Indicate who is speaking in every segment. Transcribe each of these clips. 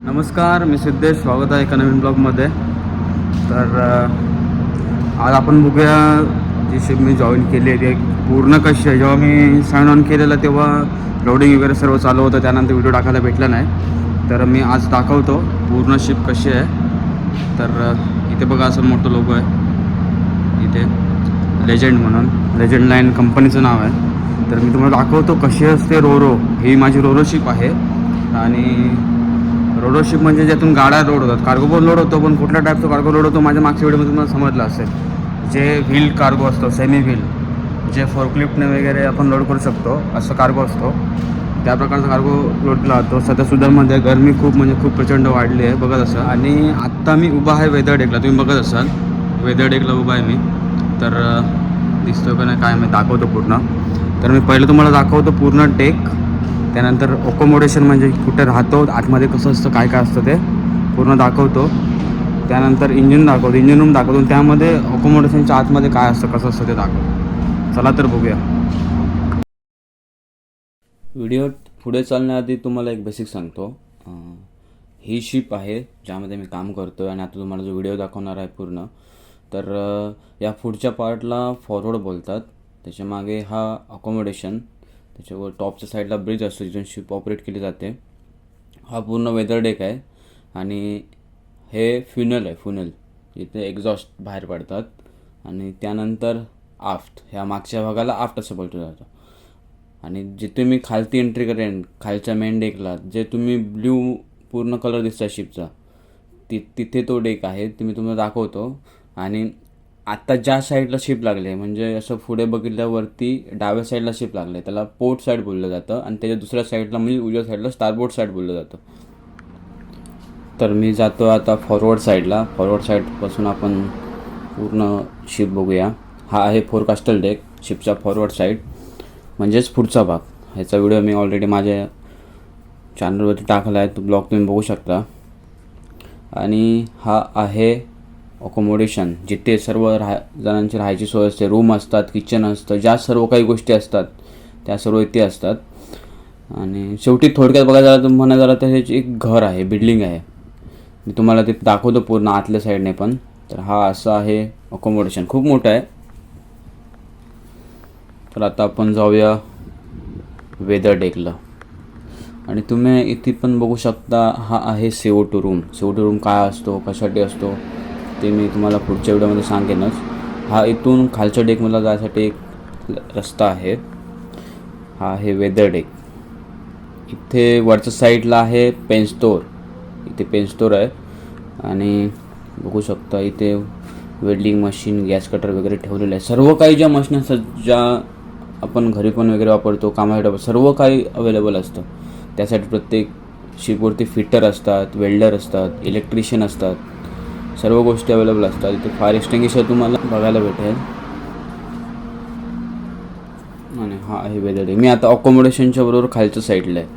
Speaker 1: नमस्कार, मी सिद्धेश. स्वागत आहे एका नवीन ब्लॉगमध्ये. तर आज आपण बघूया जी शिप मी जॉईन केली आहे ती पूर्ण कशी आहे. जेव्हा मी साइन ऑन केलेलं तेव्हा लोडिंग वगैरे सर्व चालू होतं, त्यानंतर व्हिडिओ टाकायला भेटला नाही. तर मी आज दाखवतो पूर्ण शिप कशी आहे. तर इथे बघा असं मोठं लोगो आहे, इथे लेजंड म्हणून, लेजंड लाईन कंपनीचं नाव आहे. तर मी तुम्हाला दाखवतो कशी असते रोरो. ही माझी रोरो शिप आहे. आणि रोडो शिप म्हणजे ज्यातून गाड्या लोड होतात, कार्गो पण लोड होतो. पण कुठल्या टाईपचा कार्गो लोड होतो माझ्या मागच्या व्हिडिओमध्ये तुम्हाला समजलं असेल. जे व्हील कार्गो असतो, सेमी व्हील, जे फोरक्लिफ्टने वगैरे आपण लोड करू शकतो असं कार्गो असतो, त्या प्रकारचा कार्गो लोड केला जातो. सध्या सुद्धामध्ये गरमी खूप प्रचंड वाढली आहे, बघत असाल. आणि आत्ता मी उभा आहे वेदर डेकला, तुम्ही बघत असाल वेदर डेकला उभा आहे मी. तर दिसतो का नाही काय मी दाखवतो पूर्ण. तर मी पहिलं तुम्हाला दाखवतो पूर्ण डेक, त्यानंतर ओकोमोडेशन म्हणजे कुठे राहतो, आतमध्ये कसं असतं, काय काय असतं ते पूर्ण दाखवतो. त्यानंतर इंजिन दाखवतो, इंजिन रूम दाखवतो, त्यामध्ये ओकोमोडेशनच्या आतमध्ये काय असतं, कसं असतं ते दाखवतो. चला तर बघूया. व्हिडिओ पुढे चालण्याआधी तुम्हाला एक बेसिक सांगतो. ही शिप आहे ज्यामध्ये मी काम करतो आहे आणि आता तुम्हाला जो व्हिडिओ दाखवणार आहे पूर्ण, तर या पुढच्या पार्टला फॉरवर्ड बोलतात. त्याच्या मागे हा अकोमोडेशन, त्याच्यावर टॉपच्या साईडला ब्रिज असतो जिथून शिप ऑपरेट केली जाते. हा पूर्ण वेदर डेक आहे. आणि हे फ्युनल आहे, फ्युनल इथे एक्झॉस्ट बाहेर पडतात. आणि त्यानंतर आफ्ट, ह्या मागच्या भागाला आफ्ट असं बोललं जातं. आणि जिथे मी खालती एंट्री करेन, खालच्या मेन डेकला जे तुम्ही ब्ल्यू पूर्ण कलर दिसता शिपचा, तिथे तो डेक आहे, ते मी तुम्हाला दाखवतो. आणि आत्ता ज्या साईडला शिप लागले, म्हणजे असं पुढे बघितल्यावरती डाव्या साईडला शिप लागले, त्याला पोर्ट साईड बोललं जातं. आणि त्याच्या दुसऱ्या साईडला म्हणजे उजव्या साईडला स्टारबोर्ड साईड बोललं जातं. तर मी जातो आता फॉरवर्ड साईडला. फॉरवर्ड साईडपासून आपण पूर्ण शिप बघूया. हा आहे फोरकास्टल डेक, शिपचा फॉरवर्ड साईड म्हणजेच पुढचा भाग. ह्याचा व्हिडिओ मी ऑलरेडी माझ्या चॅनलवरती टाकला आहे, तो ब्लॉग तुम्ही बघू शकता. आणि हा आहे अकोमोडेशन, जिथे सर्व जणांची राहायची सोय असते, रूम असतात, किचन असतं, ज्या सर्व काही गोष्टी असतात त्या सर्व इथे असतात. आणि शेवटी थोडक्यात बघायला झालं तर म्हणायला झालं तर ह्याची एक घर आहे, बिल्डिंग आहे. मी तुम्हाला ते दाखवतो पूर्ण आतल्या साईडने पण. तर हा असं आहे अकोमोडेशन, खूप मोठं आहे. तर आता आपण जाऊया वेदर डेकला. आणि तुम्ही इथे पण बघू शकता, हा आहे CO2 रूम. CO2 रूम काय असतो, कशासाठी असतो ते मी तुम्हाला पुढच्या व्हिडिओमध्ये सांगेनच. हा इथून खालच्या डेकमधला जायसाठी एक रस्ता आहे. हा आहे वेदर डेक. इथे वरच्या साईडला आहे पेन स्टोअर, इथे पेन स्टोअर आहे. आणि बघू शकता इथे वेल्डिंग मशीन, गॅस कटर वगैरे ठेवलेलं आहे. सर्व काही ज्या मशीन असतात, ज्या आपण घरी पण वगैरे वापरतो कामासाठी, सर्व काही अवेलेबल असतं. त्यासाठी प्रत्येक शिपवरती फिटर असतात, वेल्डर असतात, इलेक्ट्रिशियन असतात, सर्व गोष्टी अवेलेबल असतात. इथे फायर एक्सटिंग्विशर तुम्हाला बघायला भेटेल. आणि हा आहे वेदर डेक. मी आता अकोमोडेशनच्या बरोबर खालच्या साईडला आहे,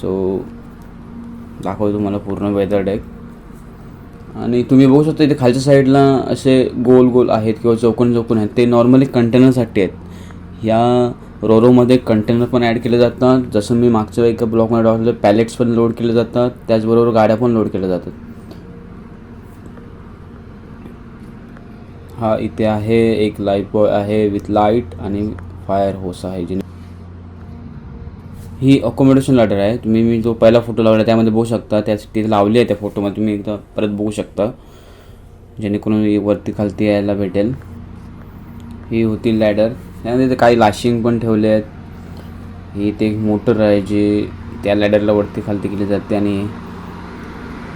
Speaker 1: सो दाखवतो तुम्हाला पूर्ण वेदर डेक. आणि तुम्ही बघू शकता इथे खालच्या साईडला असे गोल गोल आहेत किंवा चौकोन आहेत, ते नॉर्मली कंटेनरसाठी आहेत. या रोरोमध्ये कंटेनर पण ॲड केले जातात, जसं मी मागच्या एका ब्लॉकमध्ये दाखवलं, पॅलेट्स पण लोड केले जातात, त्याचबरोबर गाड्या पण लोड केल्या जातात. हा इथे आहे एक लाईफ बॉय आहे विथ लाईट आणि फायर होस आहे. ही अकोमोडेशन लॅडर आहे. तुम्ही मी जो पहिला फोटो लावला त्यामध्ये बघू शकता, त्यासाठी लावली आहे त्या फोटोमध्ये, तुम्ही एकदा परत बघू शकता जेणेकरून वरती खालती यायला भेटेल. ही होती लॅडर. त्यामध्ये काही लाशिंग पण ठेवले आहेत. ही ते एक मोटर आहे जी त्या लॅडरला वरती खालती केली जाते. आणि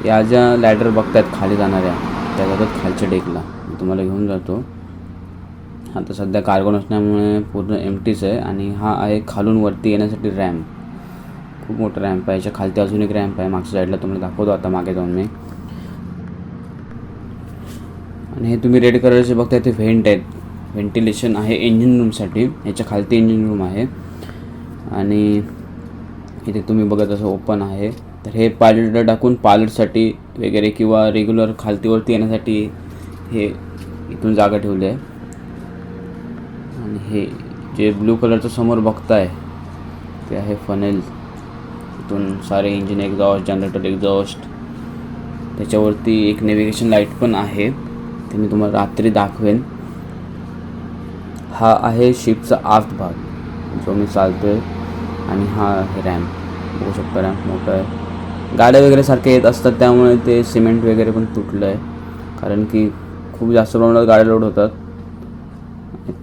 Speaker 1: या ज्या लॅडर बघतात खाली जाणाऱ्या, त्या जातात खालच्या डेकला. मी तुम्हाला घेऊन जातो. आता सध्या कार्गो नसल्यामुळे पूर्ण एम्प्टीच आहे. आणि हा आहे खालून वरती येण्यासाठी रॅम्प, खूप मोठा रॅम्प आहे. याच्या खालती अजून एक रॅम्प आहे मागच्या साईडला, तुम्हाला दाखवतो आता मागे जाऊन मी. आणि हे तुम्ही रेड कलरचे बघता, इथे व्हेंट आहेत, व्हेंटिलेशन आहे इंजिन रूमसाठी. याच्या खालती इंजिन रूम आहे. आणि इथे तुम्ही बघत असं ओपन आहे. तर हे पायलटला टाकून पायलटसाठी वगैरे किंवा रेग्युलर खालतीवरती येण्यासाठी हे इथून जागा ठेवली आहे. आणि हे जे ब्लू कलरचं समोर बघताय ते आहे फनेल. इथून सारे इंजिन एक्झॉस्ट, जनरेटर एक्झॉस्ट, त्याच्यावरती एक नेव्हिगेशन लाईट पण आहे, ते मी तुम्हाला रात्री दाखवेन. हा आहे शिपचा आत भाग जो मी चालतोय आणि हा आहे रॅम्प. बघू शकता रॅम्प मोठा आहे. गाड्या वगैरे सारखे येत असतात त्यामुळे ते सिमेंट वगैरे पण तुटलं आहे, कारण की खूप जास्त प्रमाणात गाड्या लोड होतात.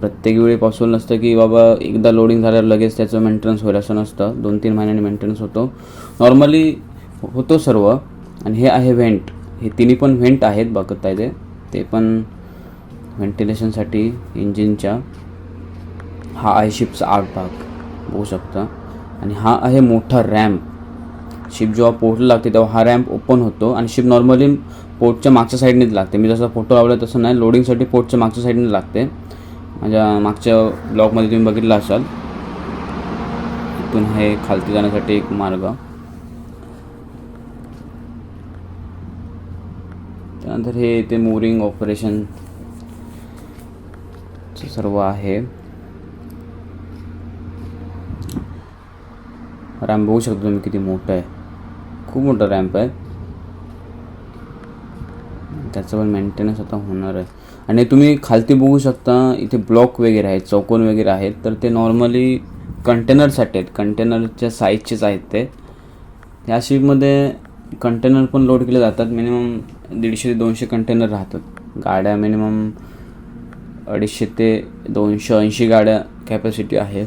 Speaker 1: प्रत्येक वेळी पॉसिबल नसतं की बाबा एकदा लोडिंग झाल्यावर लगेच त्याचं मेंटेनन्स होईल असं नसतं. 2-3 महिन्यांनी मेंटेनन्स होतो, नॉर्मली होतो सर्व. आणि हे आहे व्हेंट. हे तिन्ही पण व्हेंट आहेत बघत आहे ते पण व्हेंटिलेशनसाठी इंजिनच्या. हा आहे शिपचा आत भाग, बघू शकता. आणि हा आहे मोठा रॅम्प. शिप जेव्हा पोर्टला लागते तेव्हा हा रॅम्प ओपन होतो आणि शिप नॉर्मली पोर्टच्या मागच्या साईडनेच लागते. मी जसा फोटो लावला तसं नाही, लोडिंगसाठी पोर्टच्या मागच्या साईडने लागते. माझ्या मागच्या ब्लॉगमध्ये तुम्ही बघितलं असाल. इथून हे खालती जाण्यासाठी एक मार्ग. त्यानंतर हे ते मोरिंग ऑपरेशन सर्व आहे. रॅम्प बघू शकता तुम्ही किती मोठं आहे, खूप मोठा रॅम्प आहे. त्याचं पण मेंटेनन्स आता होणार आहे. आणि तुम्ही खालती बघू शकता इथे ब्लॉक वगैरे आहेत, चौकोन वगैरे आहेत, तर ते नॉर्मली कंटेनरसाठी आहेत, कंटेनरच्या साईजचेच आहेत ते. या शिपमध्ये कंटेनर पण लोड केले जातात. मिनिमम 150 ते 200 कंटेनर राहतात. गाड्या मिनिमम 250 ते 280 गाड्या कॅपॅसिटी आहे.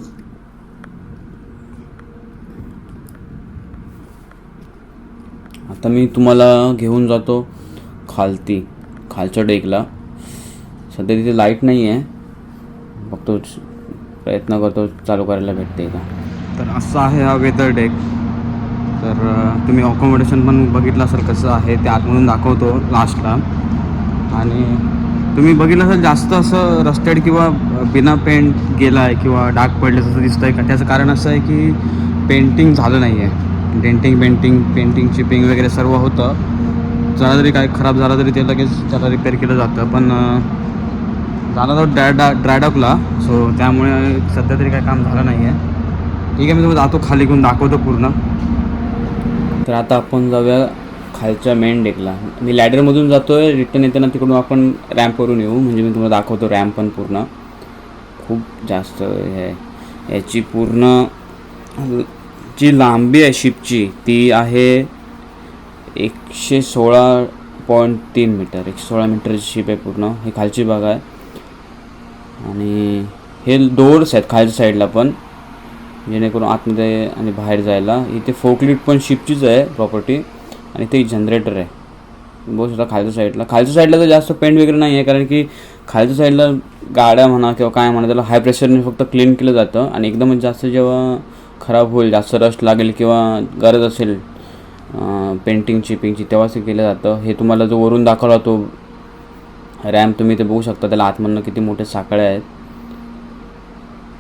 Speaker 1: आता मी तुम्हाला घेऊन जातो खालच्या डेकला. सध्या तिथे लाईट नाही आहे, बघतो प्रयत्न करतो चालू करायला भेटते का. तर असा आहे हा वेदर डेक. तर तुम्ही अकोमोडेशन पण बघितलं असेल कसं आहे ते, आतमधून दाखवतो लास्टला. आणि तुम्ही बघितलं असेल जास्त असं रस्टेड किंवा बिना पेंट गेला आहे किंवा डाग पडले असं दिसतं आहे का. त्याचं कारण असं आहे की पेंटिंग झालं नाही आहे. पेंटिंग चिपिंग वगैरे सर्व होतं. जरा जरी काय खराब झालं तरी ते लगेच त्याला रिपेअर केलं जातं. पण झाला तो ड्रायडॉकला, सो त्यामुळे सध्या तरी काय काम झालं नाही आहे. ठीक आहे, मी तुम्हाला जातो खाली घेऊन दाखवतो पूर्ण. तर आता आपण जाऊया खालच्या मेन डेकला. मी लॅडरमधून जातो आहे, रिटर्न येताना तिकडून आपण रॅम्पवरून येऊ. म्हणजे मी तुम्हाला दाखवतो रॅम्प पण पूर्ण. खूप जास्त हे याची पूर्ण जी लांबी आहे शिपची ती आहे 116.3 मीटर. 116 मीटरची शिप आहे पूर्ण. ही खालची भाग आहे. आणि हे डोअर्स आहेत खालच्या साईडला पण, जेणेकरून आतमध्ये आणि बाहेर जायला. इथे फोकलिफ्ट पण शिपचीच आहे प्रॉपर्टी. आणि ते एक जनरेटर आहे बघू शकता खालच्या साईडला तर जास्त पेंट वगैरे नाही आहे, कारण की खालच्या साईडला गाड्या म्हणा किंवा काय म्हणा त्याला हाय प्रेशरने फक्त क्लीन केलं जातं. आणि एकदमच जास्त जेव्हा खराब होईल, जास्त रस्ट लागेल किंवा गरज असेल पेंटिंग चिपिंगची, तेव्हाच हे केलं जातं. हे तुम्हाला जो वरून दाखवला तो रॅम्प तुम्ही ते बघू शकता, त्याला आतमधनं किती मोठे साकळे आहेत.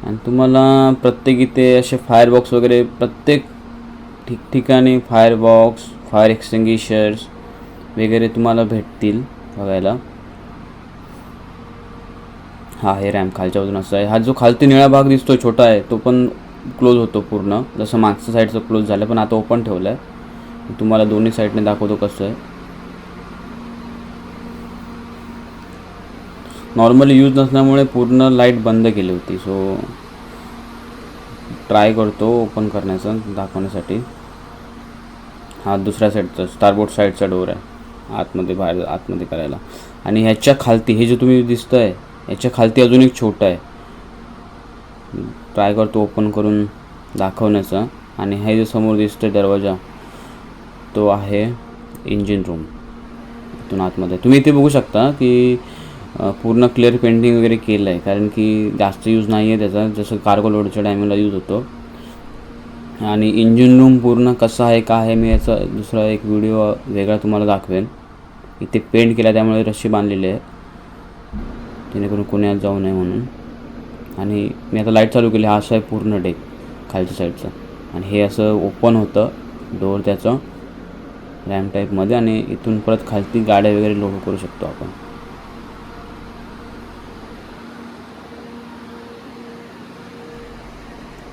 Speaker 1: आणि तुम्हाला प्रत्येक इथे असे फायर बॉक्स वगैरे प्रत्येक ठिकठिकाणी फायर एक्सटिंग्विशर्स वगैरे तुम्हाला भेटतील बघायला. हा हे रॅम्प खालच्या बाजून असं आहे. हा जो खालती निळा भाग दिसतोय छोटा आहे तो पण क्लोज होतो पूर्ण, जसं मागच्या साईडचं क्लोज झालं पण आता ओपन ठेवलं आहे. तुम्हाला दोन्ही साईडने दाखवतो कसं आहे. नॉर्मली यूज नसल्यामुळे पूर्ण लाईट बंद केली होती, सो ट्राय करतो ओपन करण्याचं दाखवण्यासाठी. हा दुसऱ्या साईडचा स्टारबोर्ड साईडचा डोर आहे आतमध्ये करायला. आणि ह्याच्या खालती हे जे तुम्ही दिसतं आहे याच्या खालती अजून एक छोटा आहे. ट्राय करतो ओपन करून दाखवण्याचा. आणि हे जे समोर दिसतोय दरवाजा तो आहे इंजिन रूम. इथून आतमध्ये तुम्ही इथे बघू शकता की पूर्ण क्लिअर पेंटिंग वगैरे केलं आहे, कारण की जास्त यूज नाही आहे त्याचा, जसं कार्गो लोडच्या टायमिंगला यूज होतो. आणि इंजिन रूम पूर्ण कसं आहे काय आहे मी याचा दुसरा एक व्हिडिओ वेगळा तुम्हाला दाखवेन. इथे पेंट केला त्यामुळे रस्सी बांधलेली आहे जेणेकरून कोणी जाऊ नये म्हणून. आणि मी आता लाईट चालू केली. हा असं आहे पूर्ण डेक खालच्या साईडचा. आणि हे असं ओपन होतं डोअर त्याचं रॅम्प टाईपमध्ये. आणि इथून परत खालती गाड्या वगैरे लोड करू शकतो आपण.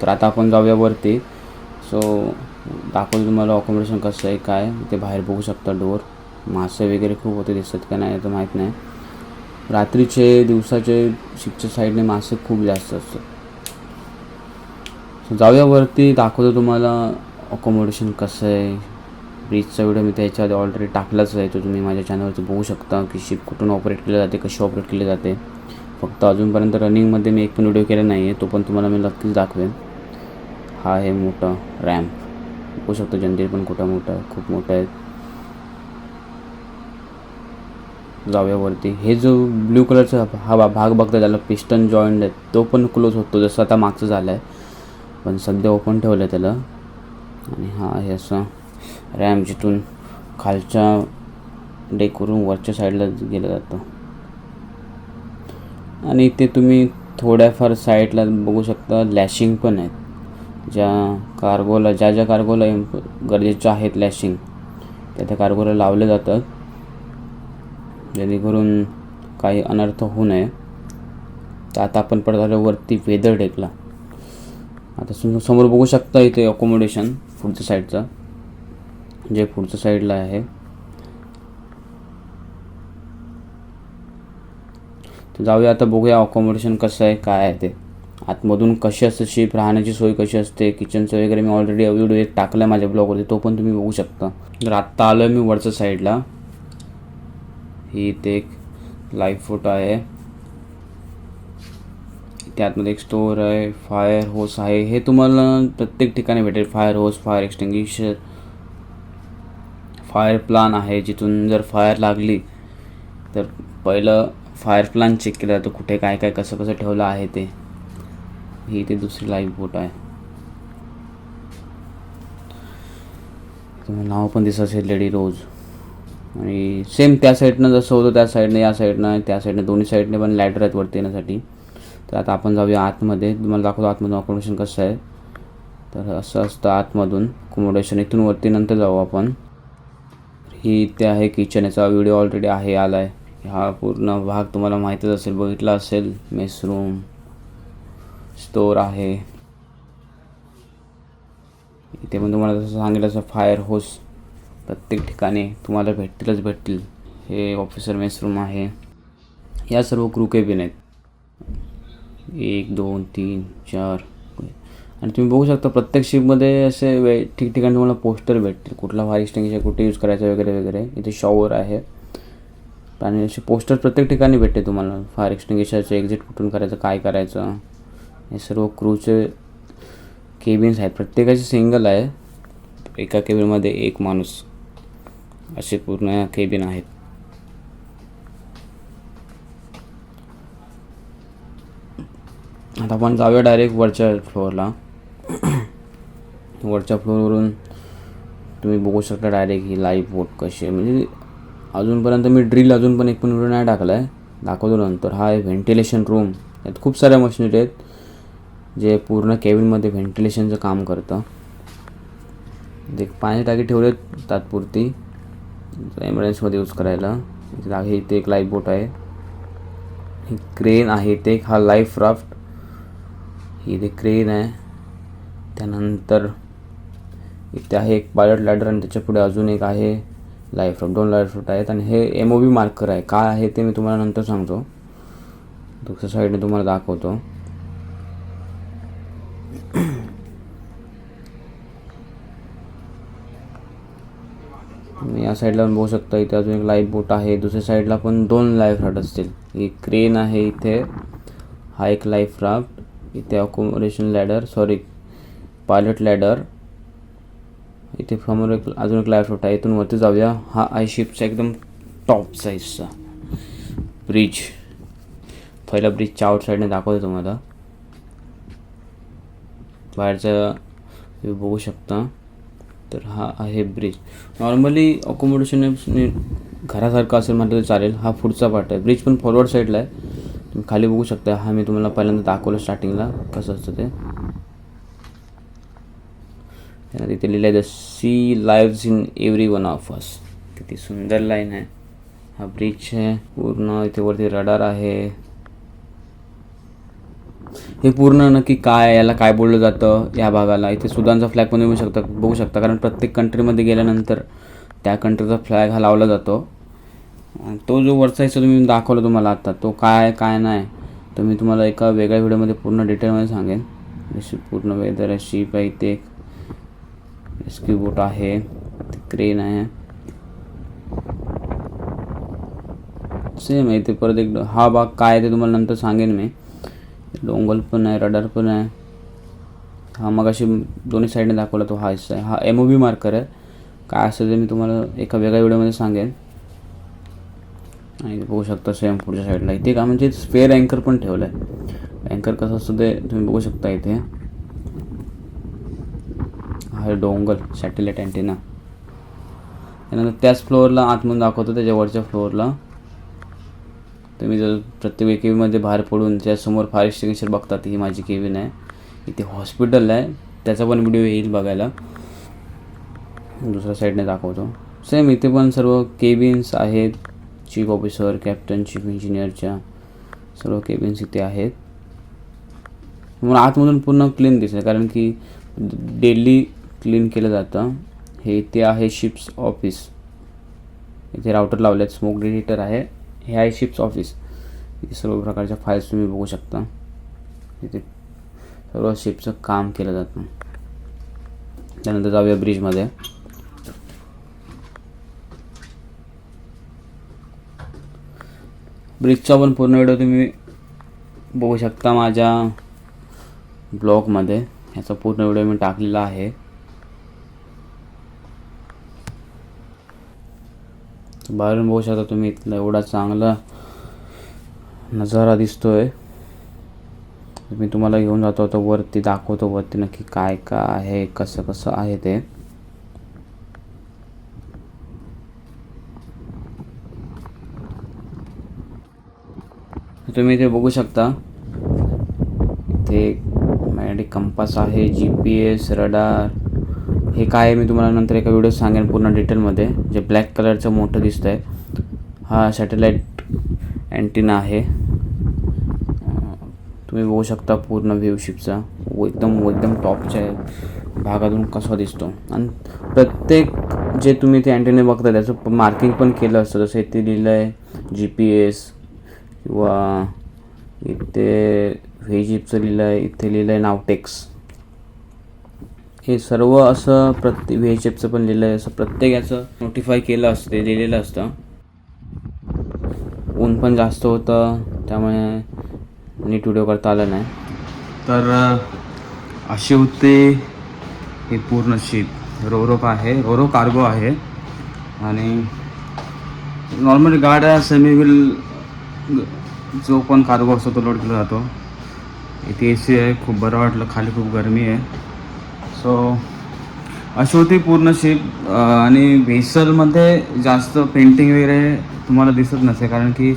Speaker 1: तर आता आपण जाऊया वरती. सो दाखवतो तुम्हाला अकोमोडेशन कसं आहे काय. ते बाहेर बघू शकता डोअर मासे वगैरे खूप होते, दिसतात का नाही तर माहीत नाही. रात्रीचे दिवसाचे शिपच्या साईडने मासे खूप जास्त असतात. जाऊया वरती, दाखवतो तुम्हाला अकोमोडेशन कसं आहे. ब्रिजचा व्हिडिओ मी त्याच्या आधी ऑलरेडी टाकलाच आहे, तो तुम्ही माझ्या चॅनलवरती बघू शकता की शिप कुठून ऑपरेट केली जाते, कशी ऑपरेट केली जाते. फक्त अजूनपर्यंत रनिंगमध्ये मी एक पण व्हिडिओ केला नाही आहे, तो पण तुम्हाला मी नक्कीच दाखवेन. हा आहे मोठा रॅम्प, बघू शकता. जंजीर पण कुठं मोठं आहे, खूप मोठं आहे. जाऊया वरती. हे जो ब्ल्यू कलरचा हा भाग बघता, त्याला पिस्टन जॉईंट आहे, तो पण क्लोज होतो जसं आता मागचं झालं आहे, पण सध्या ओपन ठेवलं आहे त्याला. आणि हा आहे असं रॅम्प, जिथून खालच्या डेकवरून वरच्या साईडला गेलं जातं. आणि इथे तुम्ही थोड्याफार साईडला बघू शकता लॅशिंग पण आहेत, ज्या कार्गोला गरजेच्या आहेत लॅशिंग, त्या कार्गोला लावले जातात, जेणेकरून काही अनर्थ होऊ नये. तर आता आपण परत आलो वरती वेदर डेकला. आता समोर बघू शकता इथे अकोमोडेशन पुढच्या साईडचं, जे पुढच्या साईडला आहे. तर जाऊया आता, बघूया अकोमोडेशन कसं आहे, काय आहे ते. आतमधून कशी असते शिप, राहण्याची सोय कशी असते, किचनचं वगैरे मी ऑलरेडी व्हिडिओ एक टाकला आहे माझ्या ब्लॉगवरती, तो पण तुम्ही बघू शकता. तर आत्ता आलो आहे मी वरच्या साईडला. ही इथे एक लाईफ फोटो आहे, त्यातमध्ये एक स्टोअर आहे, फायर होस आहे. हे तुम्हाला प्रत्येक ठिकाणी भेटेल. फायर होस, फायर एक्सटिंग्विशर, फायर प्लान आहे, जिथून जर फायर लागली तर पहिलं फायर प्लान चेक केलं जातं, कुठे काय काय कसं कसं ठेवलं आहे ते. ही ते दुसरी लाईफ बोट आहे, तुम्हाला नाव पण दिसत असेल, लेडी रोज. आणि सेम त्या साईडनं जसं होतं त्या साईडनं, या साईडनं, त्या साईडनं, दोन्ही साईडने पण लॅडर आहेत वरती येण्यासाठी. तर आता आपण जाऊया आतमध्ये, तुम्हाला दाखवतो आतमधून अकोमोडेशन कसं आहे. तर असं असतं आतमधून अकोमोडेशन. इथून वरती नंतर जाऊ आपण. ही इथे आहे किचन, याचा व्हिडिओ ऑलरेडी आहे आला आहे. हा पूर्ण भाग तुम्हाला माहीतच असेल, बघितला असेल. मेस रूम, स्टोअर आहे. इथे पण तुम्हाला जसं सांगितलं तसं फायर होस प्रत्येक ठिकाणी तुम्हाला भेटतील. हे ऑफिसर मेस रूम आहे. या सर्व क्रू केबिन आहेत, 1 2 3 4. आणि तुम्ही बघू शकता प्रत्येक शिपमध्ये असे ठिकठिकाणी तुम्हाला पोस्टर भेटतील, कुठला फायर एक्सटिंग्विशर कुठे यूज करायचं वगैरे वगैरे. इथे शॉवर आहे आणि असे पोस्टर प्रत्येक ठिकाणी भेटते तुम्हाला. फायर एक्सटिंग्विशरचं एक्झिट कुठून करायचं, काय करायचं, हे सर्व क्रूचे केबिन्स आहेत. प्रत्येकाचे सिंगल आहे, एका केबिनमध्ये एक माणूस, असे पूर्ण केबिन आहेत. आता आपण जाऊया डायरेक्ट वरच्या फ्लोअरला. वरच्या फ्लोअरवरून तुम्ही बघू शकता डायरेक्ट ही लाईफ बोट कशी आहे. म्हणजे अजूनपर्यंत मी ड्रिल अजून पण एक पण व्हिडिओ नाही टाकला आहे, दाखवतो नंतर. हा आहे व्हेंटिलेशन रूम. यात खूप साऱ्या मशिनरी आहेत, जे पूर्ण केबिनमध्ये व्हेंटिलेशनचं काम करतं. एक पाणी टाकी ठेवले तात्पुरती एमर्जन्सीमध्ये यूज करायला. इथे एक लाईफ बोट आहे, ही क्रेन आहे. इथे एक हा लाईफ राफ्ट, ही इथे क्रेन आहे. त्यानंतर इथे आहे एक पायलट लॅडर आणि त्याच्या पुढे अजून एक आहे लाईफ राफ्ट. 2 लाईफ राफ्ट आहेत. आणि हे MOV मार्कर आहे, काय आहे ते मी तुम्हाला नंतर सांगतो, दुसऱ्या साईडने तुम्हाला दाखवतो. तुम्ही या साईडला पण बघू शकता, इथे अजून एक लाईफ बोट आहे. दुसऱ्या साईडला पण 2 लाईफ राफ्ट असतील. ही क्रेन आहे इथे, हा एक लाईफ राफ्ट. इथे अकोमोडेशन लॅडर, पायलट लॅडर. इथे समोर अजून एक लाईफ राफ्ट आहे. इथून वरती जाऊया. हा आहे शिपचा एकदम टॉप साईजचा ब्रिज. पहिला ब्रिजच्या आउट साईडने दाखवतो तुम्हाला, बाहेरचा बघू शकता. तर हा आहे ब्रिज. नॉर्मली अकोमोडेशन घरासारखं असेल म्हटलं तर चालेल. हा पुढचा पार्ट आहे. ब्रिज पण फॉरवर्ड साईडला आहे, तुम्ही खाली बघू शकता. हा मी तुम्हाला पहिल्यांदा दाखवलं स्टार्टिंगला कसं असतं ते. तिथे लिहिलं आहे the sea lives in every one of us. किती सुंदर लाईन आहे. हा ब्रिज आहे पूर्ण. इथे वरती रडार आहे. हे पूर्ण नक्की काय, याला काय बोललं जातं या भागाला. इथे सुदानचा फ्लॅग पण बघू शकता, कारण प्रत्येक कंट्रीमध्ये गेल्यानंतर त्या कंट्रीचा फ्लॅग हा लावला जातो. तो जो वरचा हिस्सा तुम्ही दाखवला तुम्हाला आता, तो काय काय नाही तर मी तुम्हाला एका वेगळ्या व्हिडिओमध्ये पूर्ण डिटेलमध्ये सांगेन. जशी पूर्ण वेदर आहे, शिप आहे, इथे एक रेस्क्यू बोट आहे, क्रेन आहे, सेम आहे. इथे परत एक हा भाग काय आहे ते तुम्हाला नंतर सांगेन मी. डोंगल पण आहे, रडार पण आहे. हा मग अशी दोन्ही साईडने दाखवला तो हा हिस्सा आहे. हा MOV मार्कर आहे. काय असेल ते मी तुम्हाला एका वेगळ्या व्हिडिओमध्ये सांगेन. आणि बघू शकता सेम पुढच्या साईडला इथे का म्हणजे स्पेअर अँकर पण ठेवलं आहे. अँकर कसं असतं ते तुम्ही बघू शकता इथे. हा डोंगल सॅटेलाईट अँटेना. त्यानंतर त्याच फ्लोअरला आतमधून दाखवतो, त्याच्या वरच्या फ्लोअरला तुम्ही जर प्रत्येक केविनमध्ये बाहेर पडून त्यासमोर फायर एक्सटिंग्विशर बघतात. ही माझी केविन आहे. इथे हॉस्पिटल आहे, त्याचा पण व्हिडिओ येईल बघायला. दुसऱ्या साईडने दाखवतो. सेम इथे पण सर्व केबिन्स आहेत. चीफ ऑफिसर, कॅप्टन, चीफ इंजिनियरच्या सर्व केबिन्स इथे आहेत. म्हणून आतमधून पूर्ण क्लीन दिसेल कारण की डेली क्लीन केलं जातं. हे इथे आहे शिप्स ऑफिस. इथे राउटर लावले आहेत, स्मोक डिटेक्टर आहे. हे आहे शिप्स ऑफिस. इथे सर्व प्रकारच्या फाईल्स तुम्ही बघू शकता. इथे सर्व शिपचं काम केलं जातं. त्यानंतर जाऊया ब्रिजमध्ये. ब्रिजचा पण पूर्ण व्हिडिओ तुम्ही बघू शकता माझ्या ब्लॉगमध्ये. ह्याचा पूर्ण व्हिडिओ मी टाकलेला आहे. बाहेरून बघू शकता तुम्ही इथला एवढा चांगला नजारा दिसतोय. मी तुम्हाला घेऊन जातो आता वरती, दाखवतो वरती नक्की काय काय आहे, कसं कसं आहे ते. तुम्ही इथे बघू शकता. इथे मॅग्नेटिक कंपास आहे, GPS, रडार. हे काय आहे मी तुम्हाला नंतर एका व्हिडिओ सांगेन पूर्ण डिटेलमध्ये. जे ब्लॅक कलरचं मोठं दिसतं आहे हा सॅटेलाईट अँटिना आहे. तुम्ही बघू शकता पूर्ण व्ह्यू शिपचा एकदम टॉपच्या भागातून कसा दिसतो. आणि प्रत्येक जे तुम्ही ते अँटेने बघता त्याचं मार्किंग पण केलं असतं. जसं इथे लिहिलं आहे GPS किंवा इथे व्हीजिपचं लिहिलं आहे, इथे लिहिलं आहे नावटेक्स. हे सर्व असं प्रत्येक व्हीएचएफचं पण लिहिलं आहे. असं प्रत्येक याचं नोटिफाय केलं असतं, ते लिहिलेलं असतं. ऊन पण जास्त होतं त्यामुळे नीट व्हिडिओ करता आला नाही. तर असे होते हे पूर्ण शिप. रोरो कार्गो आहे. आणि नॉर्मली गाड्या सेमी व्हील जो पण कार्गो असतो तो लोड केला जातो. इथे AC आहे, खूप बरं वाटलं. खाली खूप गरमी आहे. सो अशी होती पूर्ण शिप. आणि व्हेसलमध्ये जास्त पेंटिंग वगैरे तुम्हाला दिसत नसेल कारण की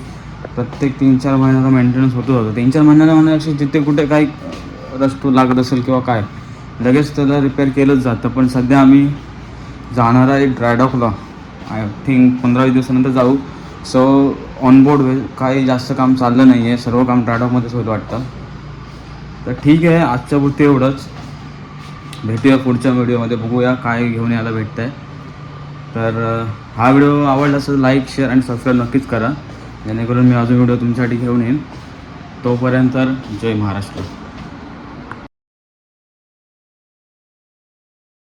Speaker 1: प्रत्येक 3-4 महिन्याचा मेंटेनन्स होतो. 3-4 महिन्याला म्हणण्यापेक्षा जिथे कुठे काही रस्तो लागत असेल किंवा काय लगेच त्याला रिपेअर केलंच जातं. पण सध्या आम्ही जाणार आहे ड्रायडॉकला. आय थिंक 15-20 दिवसानंतर जाऊ. सो ऑनबोर्ड काही जास्त काम चाललं नाही आहे. सर्व काम ड्रायडॉकमध्येच होत वाटतं. तर ठीक आहे, आजच्या पुरती एवढंच. भेटूया पुढच्या व्हिडिओमध्ये. बघूया काय घेऊन यायला भेटतं आहे. तर हा व्हिडिओ आवडला असेल लाईक, शेअर आणि सबस्क्राईब नक्कीच करा, जेणेकरून मी अजून व्हिडिओ तुमच्यासाठी घेऊन येईन. तोपर्यंत जय महाराष्ट्र.